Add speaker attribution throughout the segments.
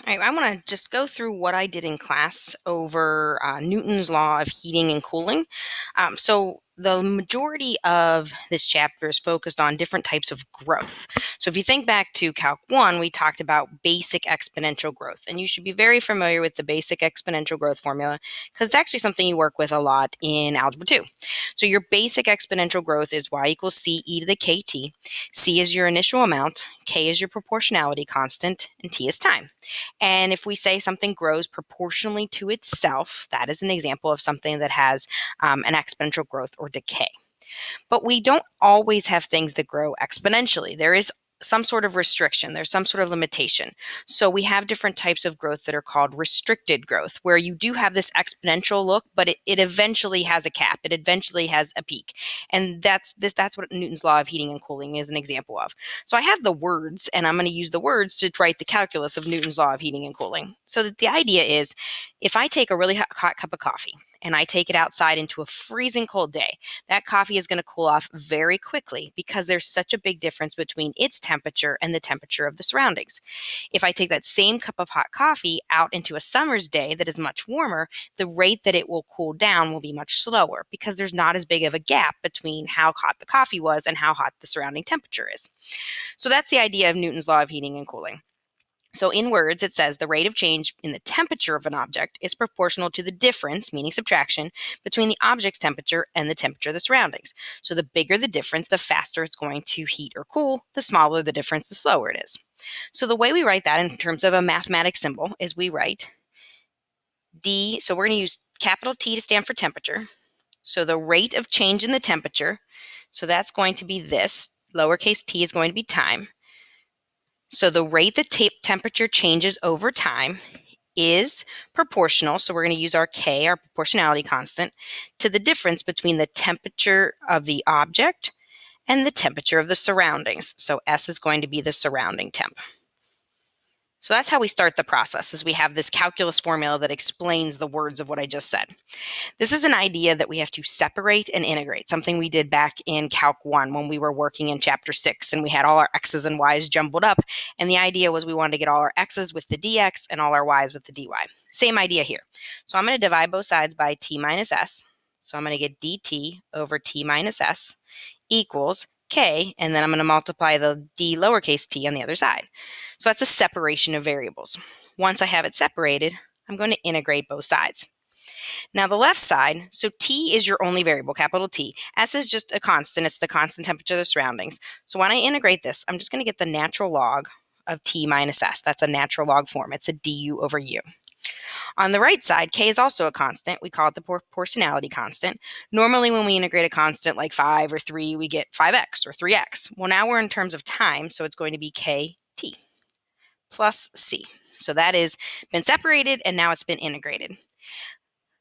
Speaker 1: All right, I want to just go through what I did in class over Newton's law of heating and cooling. So the majority of this chapter is focused on different types of growth. So if you think back to Calc 1, we talked about basic exponential growth, and you should be very familiar with the basic exponential growth formula because it's actually something you work with a lot in Algebra 2. So your basic exponential growth is y equals c e to the kt. C is your initial amount, k is your proportionality constant, and t is time. And if we say something grows proportionally to itself, that is an example of something that has an exponential growth or decay. But we don't always have things that grow exponentially. There is some sort of restriction, there's some sort of limitation. So we have different types of growth that are called restricted growth, where you do have this exponential look, but it eventually has a cap. It eventually has a peak. And that's what Newton's law of heating and cooling is an example of. So I have the words, and I'm going to use the words to write the calculus of Newton's law of heating and cooling. So that the idea is, if I take a really hot cup of coffee and I take it outside into a freezing cold day, that coffee is going to cool off very quickly because there's such a big difference between its temperature and the temperature of the surroundings. If I take that same cup of hot coffee out into a summer's day that is much warmer, the rate that it will cool down will be much slower because there's not as big of a gap between how hot the coffee was and how hot the surrounding temperature is. So that's the idea of Newton's law of heating and cooling. So in words, it says the rate of change in the temperature of an object is proportional to the difference, meaning subtraction, between the object's temperature and the temperature of the surroundings. So the bigger the difference, the faster it's going to heat or cool. The smaller the difference, the slower it is. So the way we write that in terms of a mathematical symbol is we write D. So we're going to use capital T to stand for temperature. So the rate of change in the temperature, so that's going to be this. Lowercase t is going to be time. So the rate the temperature changes over time is proportional, so we're going to use our k, our proportionality constant, to the difference between the temperature of the object and the temperature of the surroundings. So S is going to be the surrounding temp. So that's how we start the process, is we have this calculus formula that explains the words of what I just said. This is an idea that we have to separate and integrate, something we did back in Calc 1 when we were working in Chapter 6 and we had all our x's and y's jumbled up. And the idea was we wanted to get all our x's with the dx and all our y's with the dy. Same idea here. So I'm going to divide both sides by t minus s. So I'm going to get dt over t minus s equals k, and then I'm going to multiply the d lowercase t on the other side. So that's a separation of variables. Once I have it separated, I'm going to integrate both sides. Now the left side, so t is your only variable, capital T. S is just a constant. It's the constant temperature of the surroundings. So when I integrate this, I'm just going to get the natural log of t minus s. That's a natural log form. It's a du over u. On the right side, k is also a constant. We call it the proportionality constant. Normally when we integrate a constant like 5 or 3, we get 5x or 3x. Well, now we're in terms of time, so it's going to be kt plus c. So that has been separated and now it's been integrated.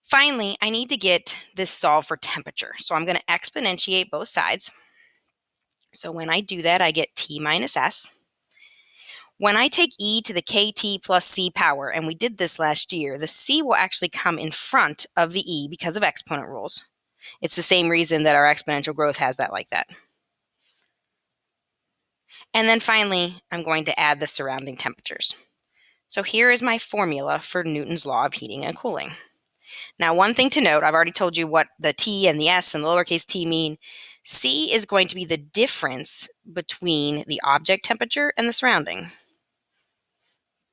Speaker 1: Finally, I need to get this solved for temperature. So I'm going to exponentiate both sides. So when I do that, I get t minus s. When I take e to the kt plus c power, and we did this last year, the c will actually come in front of the e because of exponent rules. It's the same reason that our exponential growth has that like that. And then finally, I'm going to add the surrounding temperatures. So here is my formula for Newton's law of heating and cooling. Now, one thing to note, I've already told you what the t and the s and the lowercase t mean. C is going to be the difference between the object temperature and the surrounding.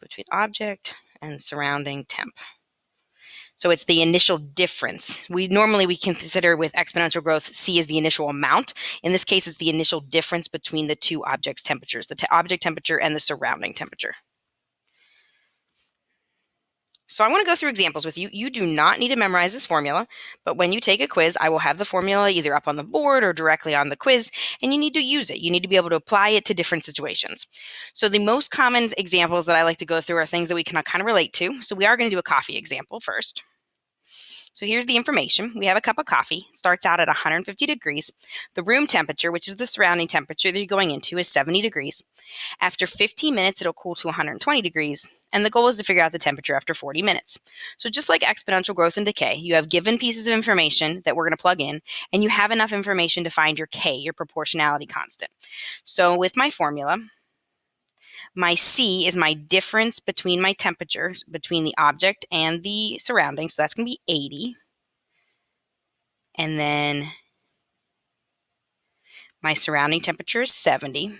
Speaker 1: Between object and surrounding temp. So it's the initial difference. We consider with exponential growth, C is the initial amount. In this case, it's the initial difference between the two objects' temperatures, the object temperature and the surrounding temperature. So I want to go through examples with you. You do not need to memorize this formula, but when you take a quiz, I will have the formula either up on the board or directly on the quiz, and you need to use it. You need to be able to apply it to different situations. So the most common examples that I like to go through are things that we can kind of relate to. So we are going to do a coffee example first. So here's the information. We have a cup of coffee. It starts out at 150 degrees. The room temperature, which is the surrounding temperature that you're going into, is 70 degrees. After 15 minutes, it'll cool to 120 degrees. And the goal is to figure out the temperature after 40 minutes. So just like exponential growth and decay, you have given pieces of information that we're going to plug in, and you have enough information to find your K, your proportionality constant. So with my formula, My C is my difference between my temperatures, between the object and the surrounding. So that's going to be 80. And then my surrounding temperature is 70.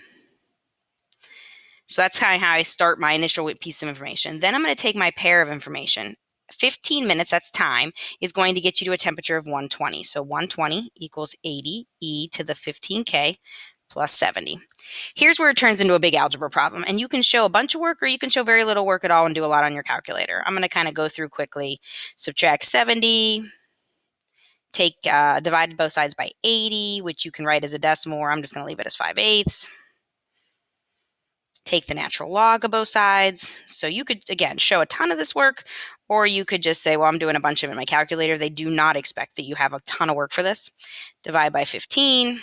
Speaker 1: So that's kind of how I start my initial piece of information. Then I'm going to take my pair of information. 15 minutes, that's time, is going to get you to a temperature of 120. So 120 equals 80 e to the 15k plus 70. Here's where it turns into a big algebra problem. And you can show a bunch of work or you can show very little work at all and do a lot on your calculator. I'm going to kind of go through quickly. Subtract 70. Divide both sides by 80, which you can write as a decimal, or I'm just going to leave it as 5/8. Take the natural log of both sides. So you could, again, show a ton of this work, or you could just say, well, I'm doing a bunch of it in my calculator. They do not expect that you have a ton of work for this. Divide by 15.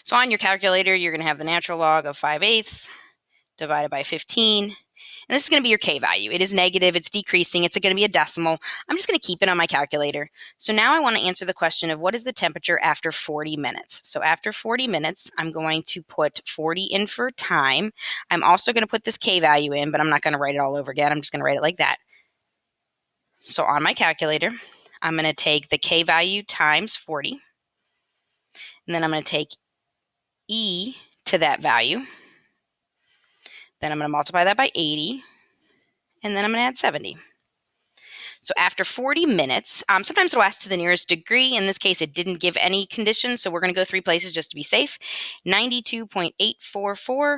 Speaker 1: So on your calculator, you're going to have the natural log of 5/8 divided by 15. And this is going to be your K value. It is negative. It's decreasing. It's going to be a decimal. I'm just going to keep it on my calculator. So now I want to answer the question of what is the temperature after 40 minutes? So after 40 minutes, I'm going to put 40 in for time. I'm also going to put this K value in, but I'm not going to write it all over again. I'm just going to write it like that. So on my calculator, I'm going to take the K value times 40. And then I'm going to take E to that value. Then I'm going to multiply that by 80. And then I'm going to add 70. So after 40 minutes, sometimes it'll ask to the nearest degree. In this case, it didn't give any conditions, so we're going to go 3 places just to be safe. 92.844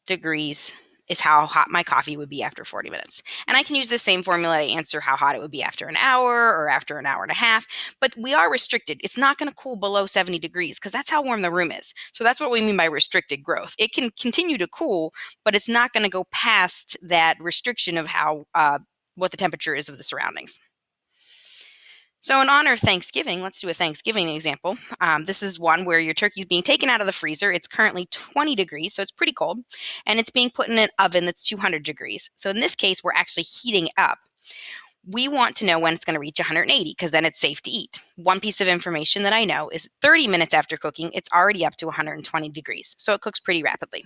Speaker 1: degrees is how hot my coffee would be after 40 minutes. And I can use the same formula to answer how hot it would be after an hour or after an hour and a half, but we are restricted. It's not going to cool below 70 degrees because that's how warm the room is. So that's what we mean by restricted growth. It can continue to cool, but it's not going to go past that restriction of how what the temperature is of the surroundings. So in honor of Thanksgiving, let's do a Thanksgiving example. This is one where your turkey is being taken out of the freezer. It's currently 20 degrees, so it's pretty cold, and it's being put in an oven that's 200 degrees. So in this case, we're actually heating it up. We want to know when it's going to reach 180 because then it's safe to eat. One piece of information that I know is 30 minutes after cooking, it's already up to 120 degrees, so it cooks pretty rapidly.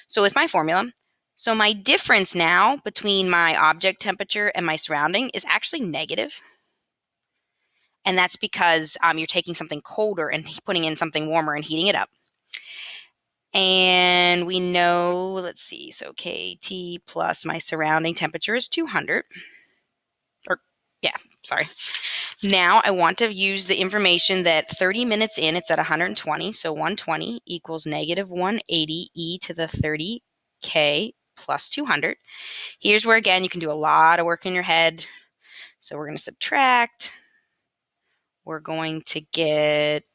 Speaker 1: So with my formula, so my difference now between my object temperature and my surrounding is actually negative. And that's because you're taking something colder and putting in something warmer and heating it up. And we know, let's see, so KT plus my surrounding temperature is 200. Now I want to use the information that 30 minutes in, it's at 120. So 120 equals negative 180 e to the 30k plus 200. Here's where, again, you can do a lot of work in your head. So we're going to subtract. We're going to get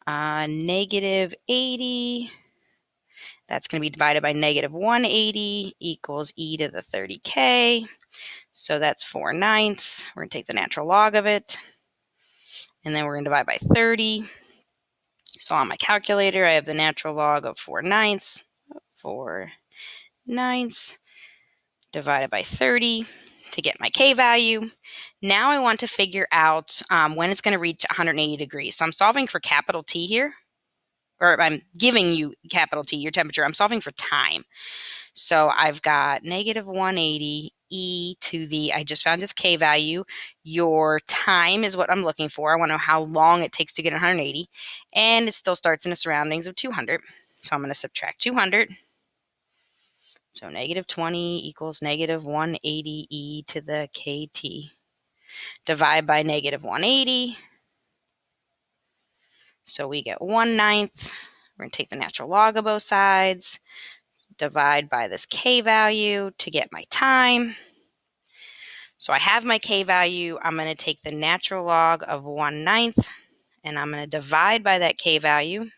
Speaker 1: negative 80. That's going to be divided by negative 180 equals e to the 30k. So that's 4/9. We're going to take the natural log of it. And then we're going to divide by 30. So on my calculator, I have the natural log of 4/9. 4/9 divided by 30 to get my K value. Now I want to figure out when it's going to reach 180 degrees. So I'm solving for capital T here, or I'm giving you capital T, your temperature. I'm solving for time. So I've got negative 180 e to the, I just found this K value. Your time is what I'm looking for. I want to know how long it takes to get 180. And it still starts in the surroundings of 200. So I'm going to subtract 200. So negative 20 equals negative 180 e to the KT. Divide by negative 180. So we get 1/9. We're going to take the natural log of both sides. Divide by this K value to get my time. So I have my K value. I'm going to take the natural log of 1/9 and I'm going to divide by that K value.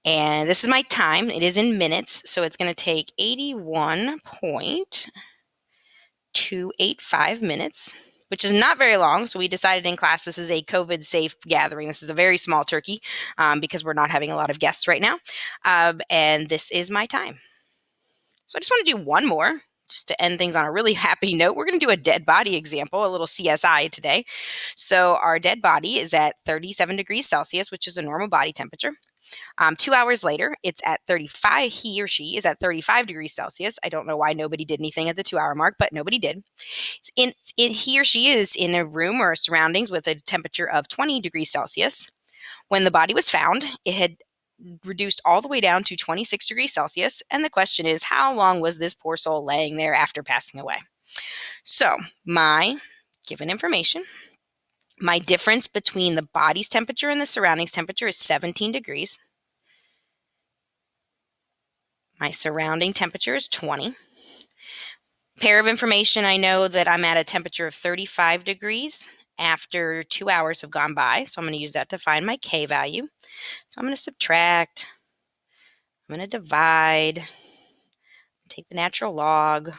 Speaker 1: And this is my time. It is in minutes. So it's going to take 81.285 minutes, which is not very long. So we decided in class this is a COVID safe gathering. This is a very small turkey because we're not having a lot of guests right now. And this is my time. So I just want to do one more just to end things on a really happy note, we're going to do a dead body example, a little CSI today. So our dead body is at 37 degrees Celsius, which is a normal body temperature. 2 hours later, it's at 35. He or she is at 35 degrees Celsius. I don't know why nobody did anything at the 2 hour mark, but nobody did. He or she is in a room or surroundings with a temperature of 20 degrees Celsius. When the body was found, it had reduced all the way down to 26 degrees Celsius. And the question is, how long was this poor soul laying there after passing away? So, my given information, my difference between the body's temperature and the surroundings temperature is 17 degrees. My surrounding temperature is 20. Pair of information, I know that I'm at a temperature of 35 degrees after 2 hours have gone by. So I'm going to use that to find my K value. So I'm going to subtract. I'm going to divide. Take the natural log.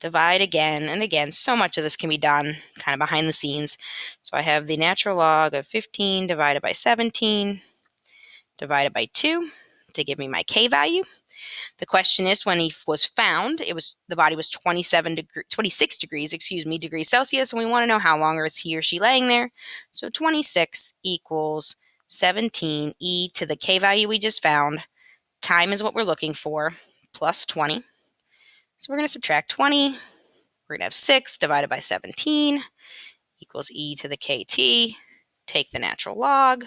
Speaker 1: Divide again and again. So much of this can be done kind of behind the scenes. So I have the natural log of 15 divided by 17 divided by 2 to give me my K value. The question is, when he was found, the body was 26 degrees Celsius, and we want to know how long is he or she laying there. So 26 equals 17 e to the K value we just found. Time is what we're looking for, plus 20. So we're going to subtract 20. We're going to have 6 divided by 17 equals e to the KT. Take the natural log.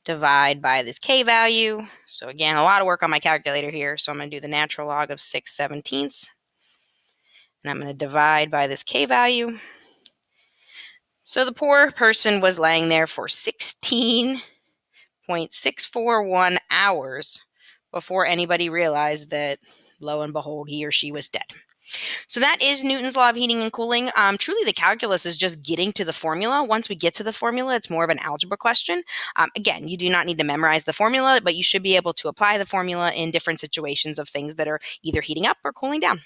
Speaker 1: Divide by this K value. So again, a lot of work on my calculator here. So I'm going to do the natural log of 6/17. And I'm going to divide by this K value. So the poor person was laying there for 16.641 hours before anybody realized that, lo and behold, he or she was dead. So that is Newton's law of heating and cooling. Truly, the calculus is just getting to the formula. Once we get to the formula, it's more of an algebra question. Again, you do not need to memorize the formula, but you should be able to apply the formula in different situations of things that are either heating up or cooling down.